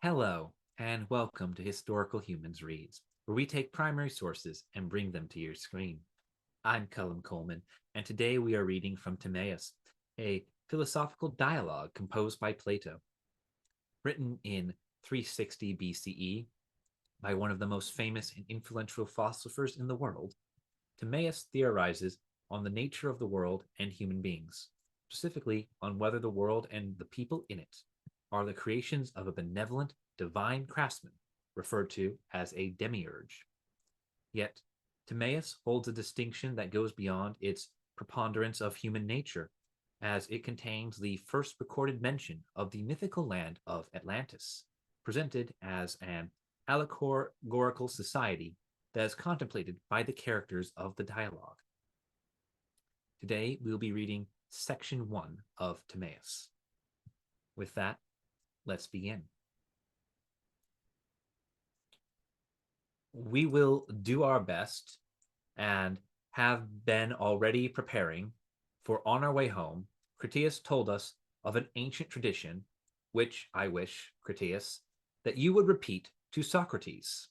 Hello, and welcome to Historical Humans Reads, where we take primary sources and bring them to your screen. I'm Colum Coleman, and today we are reading from Timaeus, a philosophical dialogue composed by Plato. Written in 360 BCE by one of the most famous and influential philosophers in the world, Timaeus theorizes on the nature of the world and human beings, specifically on whether the world and the people in it are the creations of a benevolent divine craftsman, referred to as a demiurge. Yet, Timaeus holds a distinction that goes beyond its preponderance of human nature, as it contains the first recorded mention of the mythical land of Atlantis, presented as an allegorical society that is contemplated by the characters of the dialogue. Today, we'll be reading Section I of Timaeus. With that, let's begin. We will do our best and have been already preparing, for on our way home, Critias told us of an ancient tradition, which I wish, Critias, that you would repeat to Socrates.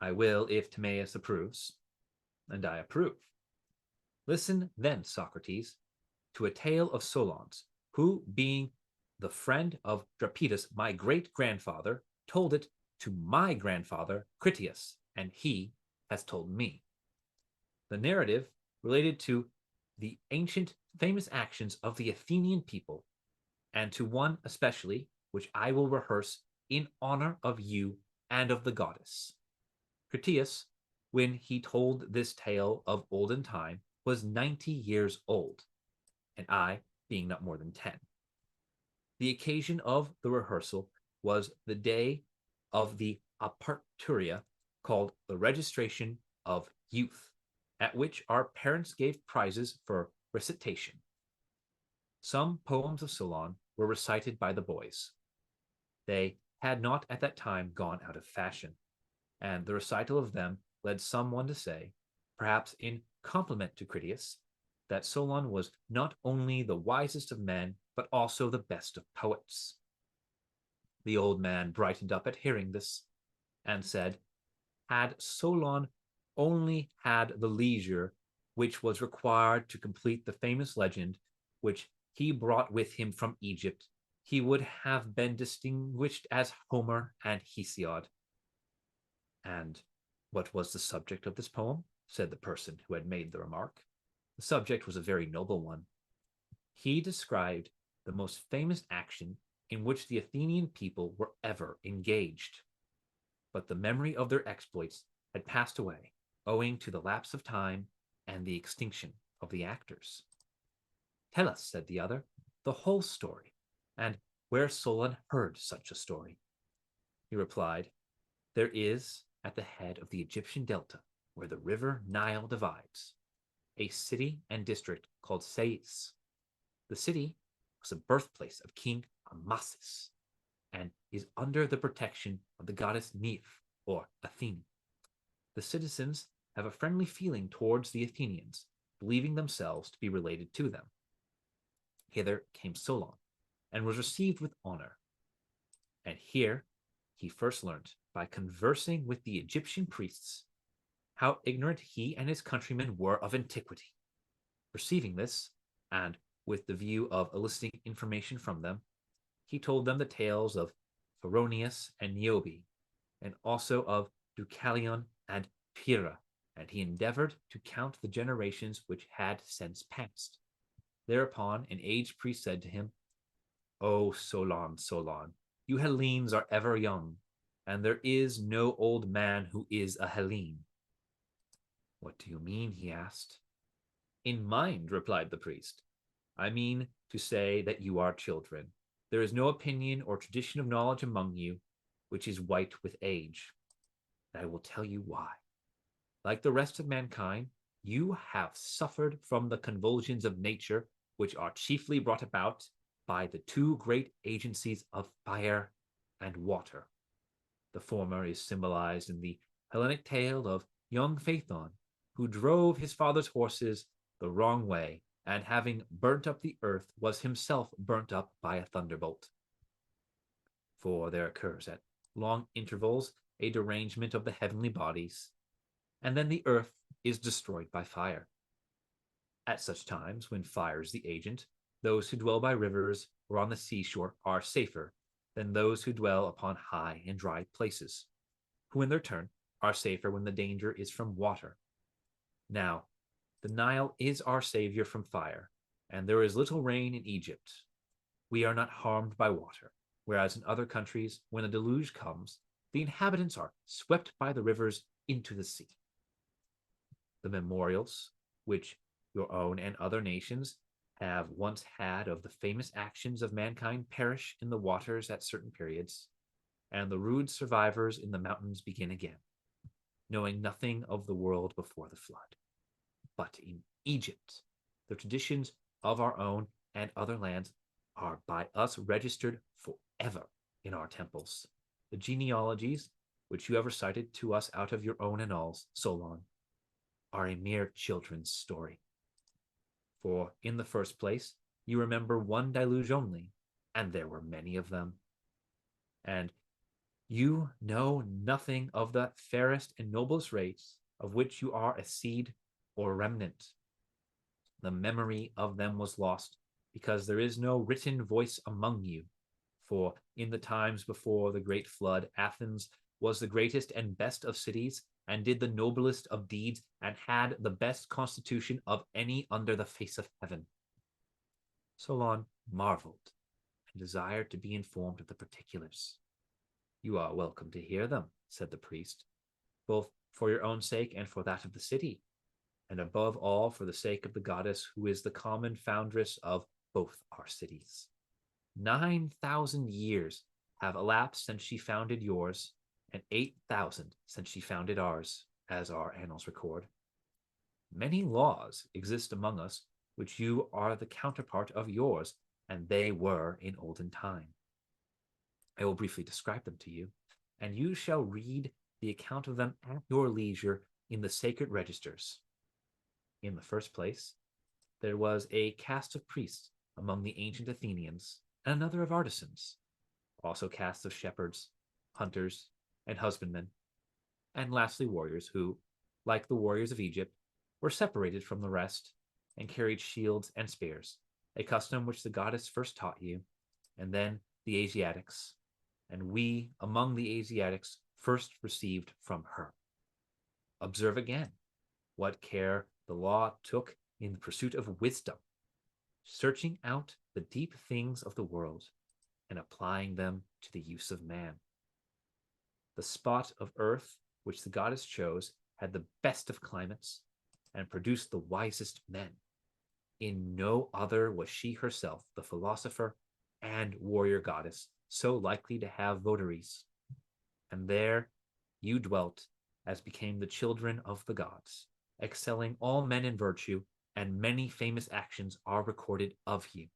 I will, if Timaeus approves, and I approve. Listen then, Socrates, to a tale of Solon's, who, being the friend of Drapetus, my great-grandfather, told it to my grandfather, Critias, and he has told me. The narrative related to the ancient famous actions of the Athenian people, and to one especially, which I will rehearse in honor of you and of the goddess. Critias, when he told this tale of olden time, was 90 years old, and I being not more than 10. The occasion of the rehearsal was the day of the aparturia, called the registration of youth, at which our parents gave prizes for recitation. Some poems of Solon were recited by the boys. They had not at that time gone out of fashion, and the recital of them led someone to say, perhaps in compliment to Critias, that Solon was not only the wisest of men, but also the best of poets. The old man brightened up at hearing this, and said, had Solon only had the leisure which was required to complete the famous legend which he brought with him from Egypt, he would have been distinguished as Homer and Hesiod. And what was the subject of this poem? Said the person who had made the remark. The subject was a very noble one. He described the most famous action in which the Athenian people were ever engaged. But the memory of their exploits had passed away, owing to the lapse of time and the extinction of the actors. Tell us, said the other, the whole story, and where Solon heard such a story. He replied, there is, at the head of the Egyptian delta, where the river Nile divides, a city and district called Sais. The city was the birthplace of King Amasis, and is under the protection of the goddess Neith, or Athene. The citizens have a friendly feeling towards the Athenians, believing themselves to be related to them. Hither came Solon, and was received with honor. And here he first learnt, by conversing with the Egyptian priests, how ignorant he and his countrymen were of antiquity. Perceiving this, and with the view of eliciting information from them, he told them the tales of Phoronius and Niobe, and also of Deucalion and Pyrrha, and he endeavored to count the generations which had since passed. Thereupon an aged priest said to him, O Solon, Solon, you Hellenes are ever young, and there is no old man who is a Hellene. What do you mean? He asked. In mind, replied the priest. I mean to say that you are children. There is no opinion or tradition of knowledge among you which is white with age. And I will tell you why. Like the rest of mankind, you have suffered from the convulsions of nature, which are chiefly brought about by the two great agencies of fire and water. The former is symbolized in the Hellenic tale of young Phaethon, who drove his father's horses the wrong way, and having burnt up the earth, was himself burnt up by a thunderbolt. for there occurs at long intervals a derangement of the heavenly bodies, and then the earth is destroyed by fire. At such times, when fire is the agent, those who dwell by rivers or on the seashore are safer than those who dwell upon high and dry places, who in their turn are safer when the danger is from water. Now, the Nile is our savior from fire, and there is little rain in Egypt. We are not harmed by water, whereas in other countries, when a deluge comes, the inhabitants are swept by the rivers into the sea. The memorials, which your own and other nations have once had of the famous actions of mankind, perish in the waters at certain periods, and the rude survivors in the mountains begin again, knowing nothing of the world before the flood. But in Egypt, the traditions of our own and other lands are by us registered forever in our temples. The genealogies which you have recited to us out of your own annals, Solon, are a mere children's story. For in the first place, you remember one deluge only, and there were many of them. And you know nothing of that fairest and noblest race of which you are a seed or remnant. The memory of them was lost because there is no written voice among you. For in the times before the great flood, Athens was the greatest and best of cities, and did the noblest of deeds, and had the best constitution of any under the face of heaven. Solon marveled and desired to be informed of the particulars. You are welcome to hear them, said the priest, both for your own sake and for that of the city, and above all for the sake of the goddess who is the common foundress of both our cities. 9,000 years have elapsed since she founded yours, and 8,000 since she founded ours, as our annals record. Many laws exist among us which you are the counterpart of yours, and they were in olden time. I will briefly describe them to you, and you shall read the account of them at your leisure in the sacred registers. In the first place, there was a caste of priests among the ancient Athenians, and another of artisans, also castes of shepherds, hunters, and husbandmen, and lastly warriors who, like the warriors of Egypt, were separated from the rest and carried shields and spears, a custom which the goddess first taught you, and then the Asiatics, and we among the Asiatics first received from her. Observe again what care the law took in the pursuit of wisdom, searching out the deep things of the world and applying them to the use of man. The spot of earth which the goddess chose had the best of climates and produced the wisest men. In no other was she herself, the philosopher and warrior goddess, so likely to have votaries. And there you dwelt as became the children of the gods, excelling all men in virtue, and many famous actions are recorded of you.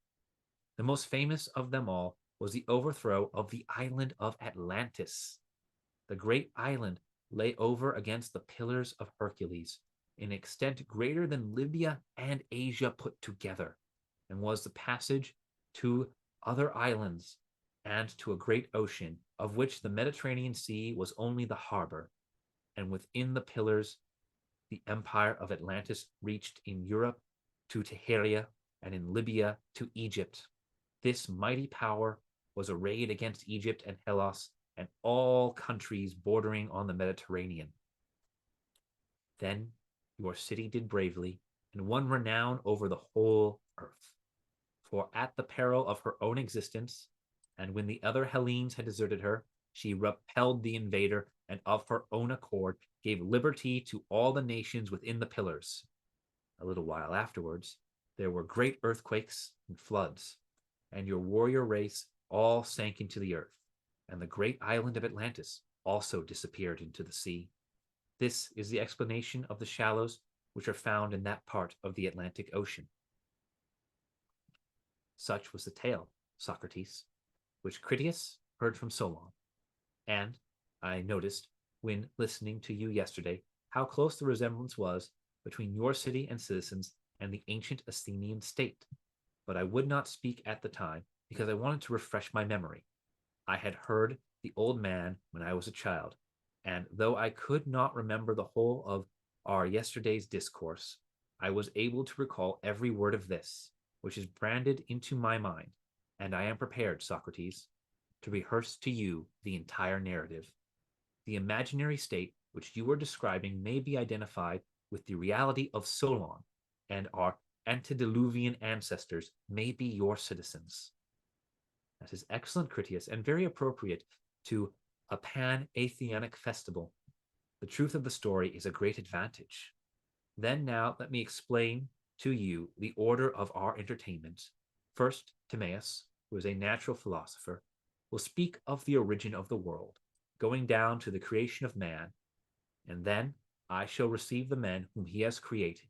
The most famous of them all was the overthrow of the island of Atlantis. The great island lay over against the Pillars of Hercules, in extent greater than Libya and Asia put together, and was the passage to other islands and to a great ocean, of which the Mediterranean Sea was only the harbor, and within the Pillars the empire of Atlantis reached in Europe to Tiheria, and in Libya to Egypt. This mighty power was arrayed against Egypt and Hellas and all countries bordering on the Mediterranean. Then your city did bravely and won renown over the whole earth. For at the peril of her own existence, and when the other Hellenes had deserted her, she repelled the invader and of her own accord gave liberty to all the nations within the Pillars. A little while afterwards, there were great earthquakes and floods, and your warrior race all sank into the earth, and the great island of Atlantis also disappeared into the sea. This is the explanation of the shallows which are found in that part of the Atlantic Ocean. Such was the tale, Socrates, which Critias heard from Solon, and I noticed, when listening to you yesterday, how close the resemblance was between your city and citizens and the ancient Athenian state. But I would not speak at the time because I wanted to refresh my memory. I had heard the old man when I was a child, and though I could not remember the whole of our yesterday's discourse, I was able to recall every word of this, which is branded into my mind, and I am prepared, Socrates, to rehearse to you the entire narrative. The imaginary state which you are describing may be identified with the reality of Solon, and our antediluvian ancestors may be your citizens. That is excellent, Critias, and very appropriate to a pan-Athenic festival. The truth of the story is a great advantage. Then now let me explain to you the order of our entertainment. First, Timaeus, who is a natural philosopher, will speak of the origin of the world, going down to the creation of man, and then I shall receive the men whom he has created,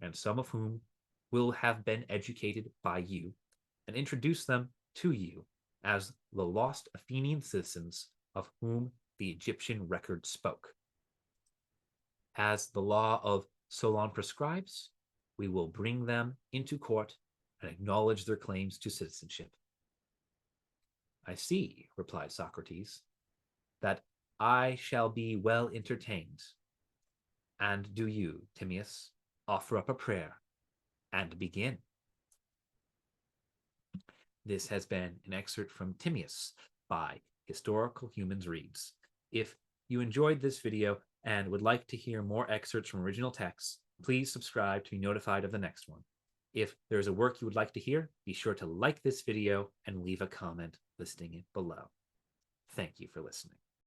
and some of whom will have been educated by you, and introduce them to you as the lost Athenian citizens of whom the Egyptian record spoke. As the law of Solon prescribes, we will bring them into court and acknowledge their claims to citizenship. I see, replied Socrates, that I shall be well entertained. And do you, Timaeus, offer up a prayer and begin. This has been an excerpt from Timaeus by Historical Humans Reads. If you enjoyed this video and would like to hear more excerpts from original texts, please subscribe to be notified of the next one. If there's a work you would like to hear, be sure to like this video and leave a comment listing it below. Thank you for listening.